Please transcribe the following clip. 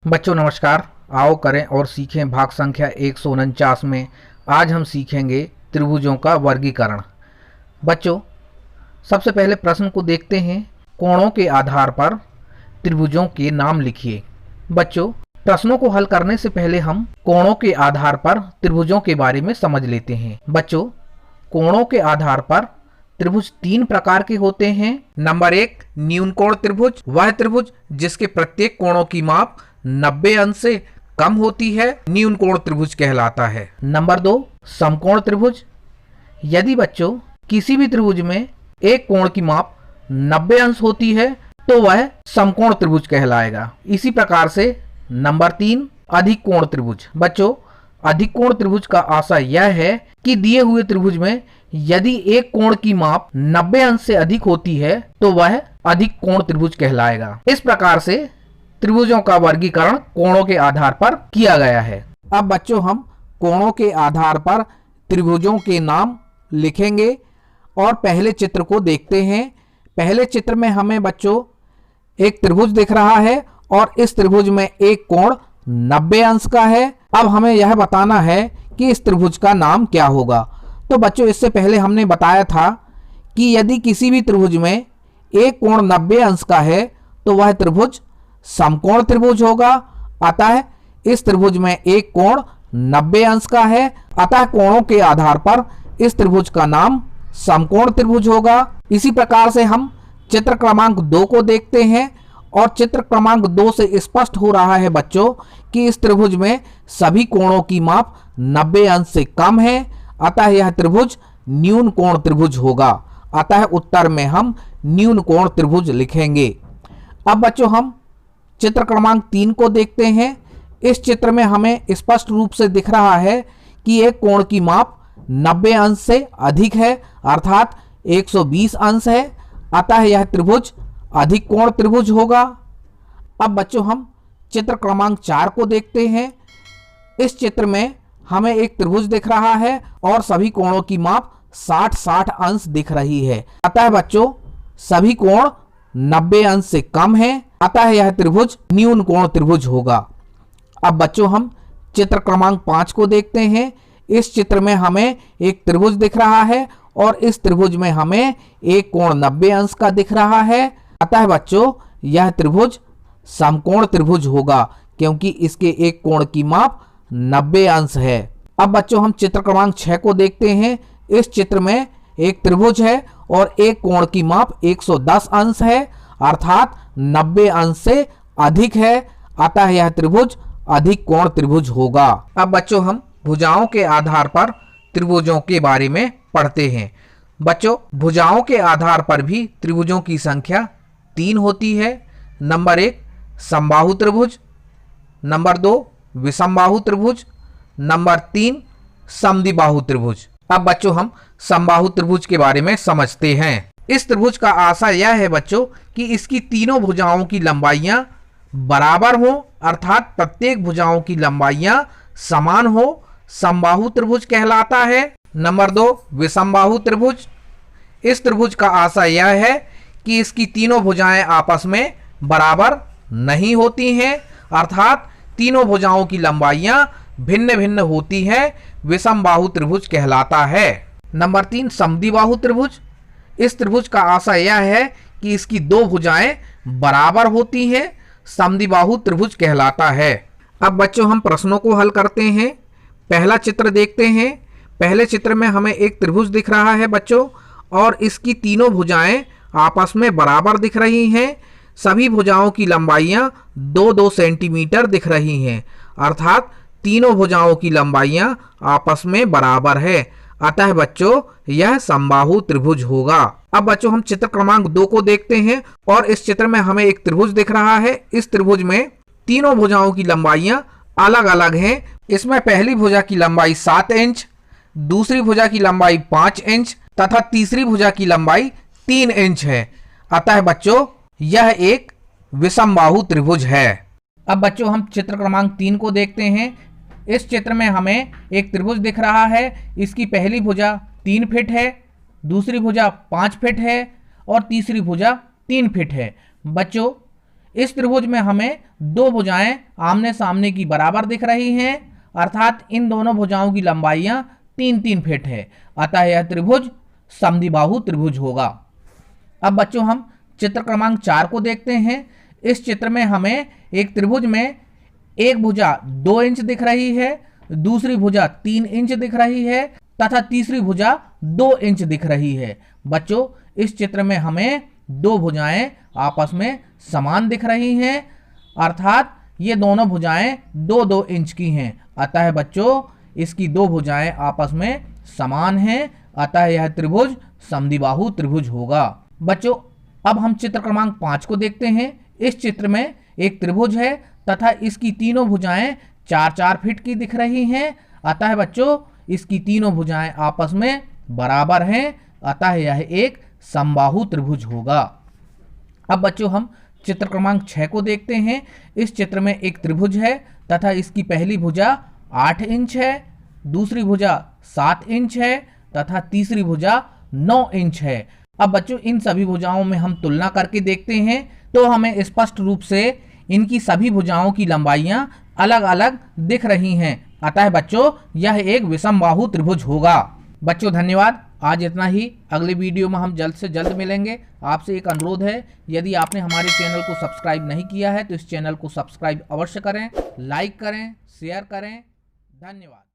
बच्चों नमस्कार। आओ करें और सीखें भाग संख्या 149 में आज हम सीखेंगे त्रिभुजों का वर्गीकरण। बच्चों सबसे पहले प्रश्न को देखते हैं। कोणों के आधार पर त्रिभुजों के नाम लिखिए। बच्चों प्रश्नों को हल करने से पहले हम कोणों के आधार पर त्रिभुजों के बारे में समझ लेते हैं। बच्चों कोणों के आधार पर त्रिभुज तीन प्रकार के होते हैं। नंबर 1 न्यून कोण त्रिभुज, वह त्रिभुज जिसके प्रत्येक कोणों की माप 90 अंश से कम होती है, न्यून कोण त्रिभुज कहलाता है। नंबर 2 समकोण त्रिभुज, यदि बच्चों किसी भी त्रिभुज में एक कोण की माप 90 अंश होती है तो वह समकोण त्रिभुज कहलाएगा। इसी प्रकार से नंबर 3 अधिक कोण त्रिभुज। बच्चों अधिक कोण त्रिभुज का आशय यह है कि दिए हुए त्रिभुज में यदि एक कोण की माप 90 अंश से अधिक होती है तो वह अधिक कोण त्रिभुज कहलाएगा। इस प्रकार से त्रिभुजों का वर्गीकरण कोणों के आधार पर किया गया है। अब बच्चों हम कोणों के आधार पर त्रिभुजों के नाम लिखेंगे और पहले चित्र को देखते हैं। पहले चित्र में हमें बच्चों एक त्रिभुज दिख रहा है और इस त्रिभुज में एक कोण 90 अंश का है। अब हमें यह बताना है कि इस त्रिभुज का नाम क्या होगा। तो बच्चों इससे पहले हमने बताया था कि यदि किसी भी त्रिभुज में एक कोण 90 अंश का है तो वह त्रिभुज समकोण त्रिभुज होगा। अतः इस त्रिभुज में एक कोण 90 अंश का है, अतः कोणों के आधार पर इस त्रिभुज का नाम समकोण त्रिभुज होगा। इसी प्रकार से हम चित्र क्रमांक 2 को देखते हैं और चित्र क्रमांक 2 से स्पष्ट हो रहा है बच्चों कि इस त्रिभुज में सभी कोणों की माप 90 अंश से कम है, अतः यह त्रिभुज न्यून कोण त्रिभुज होगा। अतः उत्तर में हम न्यून कोण त्रिभुज लिखेंगे। अब बच्चों हम चित्र क्रमांक 3 को देखते हैं। इस चित्र में हमें स्पष्ट रूप से दिख रहा है कि एक कोण की माप 90 अंश से अधिक है, अर्थात 120 अंश है, अतः यह त्रिभुज अधिक कोण त्रिभुज होगा। अब बच्चों हम चित्र क्रमांक 4 को देखते हैं। इस चित्र में हमें एक त्रिभुज दिख रहा है और सभी कोणों की माप 60-60 अंश दिख रही है, अतः बच्चों सभी कोण 90 अंश से कम है, अतः यह त्रिभुज न्यून कोण त्रिभुज होगा। अब बच्चों हम चित्र क्रमांक 5 को देखते हैं। इस चित्र में हमें एक त्रिभुज दिख रहा है और इस त्रिभुज में हमें एक कोण 90 अंश का दिख रहा है, अतः बच्चों यह त्रिभुज समकोण त्रिभुज होगा क्योंकि इसके एक कोण की माप 90 अंश है। अब बच्चों हम चित्र क्रमांक 6 को देखते हैं। इस चित्र में एक त्रिभुज है और एक कोण की माप 110 अंश है, अर्थात 90 अंश से अधिक है, अतः यह त्रिभुज अधिक कोण त्रिभुज होगा। अब बच्चों हम भुजाओं के आधार पर त्रिभुजों के बारे में पढ़ते हैं। बच्चों भुजाओं के आधार पर भी त्रिभुजों की संख्या 3 होती है। नंबर 1 समबाहु त्रिभुज, नंबर 2 विषमबाहु त्रिभुज, नंबर 3 समद्विबाहु त्रिभुज। अब बच्चों हम समबाहु त्रिभुज के बारे में समझते हैं। इस त्रिभुज का आशय यह है बच्चों कि इसकी तीनों भुजाओं की लंबाइयां बराबर हो, अर्थात प्रत्येक भुजाओं की लंबाइयां समान हो, समबाहु त्रिभुज कहलाता है। नंबर 2 विषमबाहु त्रिभुज। इस त्रिभुज का आशय यह है कि इसकी तीनों भुजाएं आपस में बराबर नहीं होती हैं, अर्थात तीनों भुजाओं की लंबाइयां भिन्न भिन्न होती है, विषमबाहु त्रिभुज कहलाता है। नंबर 3 समद्विबाहु त्रिभुज। इस त्रिभुज का आशय यह है कि इसकी दो भुजाएं बराबर होती हैं, समद्विबाहु त्रिभुज कहलाता है। अब बच्चों हम प्रश्नों को हल करते हैं। पहला चित्र देखते हैं। पहले चित्र में हमें एक त्रिभुज दिख रहा है बच्चों और इसकी तीनों भुजाएं आपस में बराबर दिख रही हैं। सभी भुजाओं की लंबाइयां 2-2 सेंटीमीटर दिख रही हैं, अर्थात तीनों भुजाओं की लंबाइयां आपस में बराबर है, अतः बच्चों यह समबाहु त्रिभुज होगा। अब बच्चों हम चित्र क्रमांक 2 को देखते हैं और इस चित्र में हमें एक त्रिभुज दिख रहा है। इस त्रिभुज में तीनों भुजाओं की लंबाइयां अलग अलग हैं। इसमें पहली भुजा की लंबाई 7 इंच, दूसरी भुजा की लंबाई 5 इंच तथा तीसरी भुजा की लंबाई 3 इंच है, अतः बच्चों यह एक विषमबाहु त्रिभुज है। अब बच्चों हम चित्र क्रमांक 3 को देखते हैं। इस चित्र में हमें एक त्रिभुज दिख रहा है। इसकी पहली भुजा 3 फीट है, दूसरी भुजा 5 फीट है और तीसरी भुजा 3 फीट है। बच्चों इस त्रिभुज में हमें दो भुजाएं आमने सामने की बराबर दिख रही हैं, अर्थात इन दोनों भुजाओं की लंबाइयां 3-3 फीट है। अतः यह त्रिभुज समद्विबाहु त्रिभुज होगा। अब बच्चों हम चित्र क्रमांक 4 को देखते हैं। इस चित्र में हमें एक त्रिभुज में एक भुजा 2 इंच दिख रही है, दूसरी भुजा 3 इंच दिख रही है तथा तीसरी भुजा 2 इंच दिख रही है। बच्चों इस चित्र में हमें दो भुजाएं आपस में समान दिख रही हैं, अर्थात ये दोनों भुजाएं 2-2 इंच की हैं। अतः बच्चों इसकी दो भुजाएं आपस में समान हैं, अतः यह त्रिभुज समद्विबाहु त्रिभुज होगा। बच्चों अब हम चित्र क्रमांक 5 को देखते हैं। इस चित्र में एक त्रिभुज है तथा इसकी तीनों भुजाएं 4-4 फीट की दिख रही हैं, अतः बच्चों इसकी तीनों भुजाएं आपस में बराबर हैं, अतः यह एक समबाहु त्रिभुज होगा। अब बच्चों हम चित्र क्रमांक 6 को देखते हैं। इस चित्र में एक त्रिभुज है तथा इसकी पहली भुजा 8 इंच है, दूसरी भुजा 7 इंच है तथा तीसरी भुजा 9 इंच है। अब बच्चों इन सभी भुजाओं में हम तुलना करके देखते हैं तो हमें स्पष्ट रूप से इनकी सभी भुजाओं की लंबाइयां अलग अलग दिख रही हैं, अतः बच्चों यह एक विषमबाहु त्रिभुज होगा। बच्चों धन्यवाद। आज इतना ही। अगले वीडियो में हम जल्द से जल्द मिलेंगे। आपसे एक अनुरोध है, यदि आपने हमारे चैनल को सब्सक्राइब नहीं किया है तो इस चैनल को सब्सक्राइब अवश्य करें, लाइक करें, शेयर करें। धन्यवाद।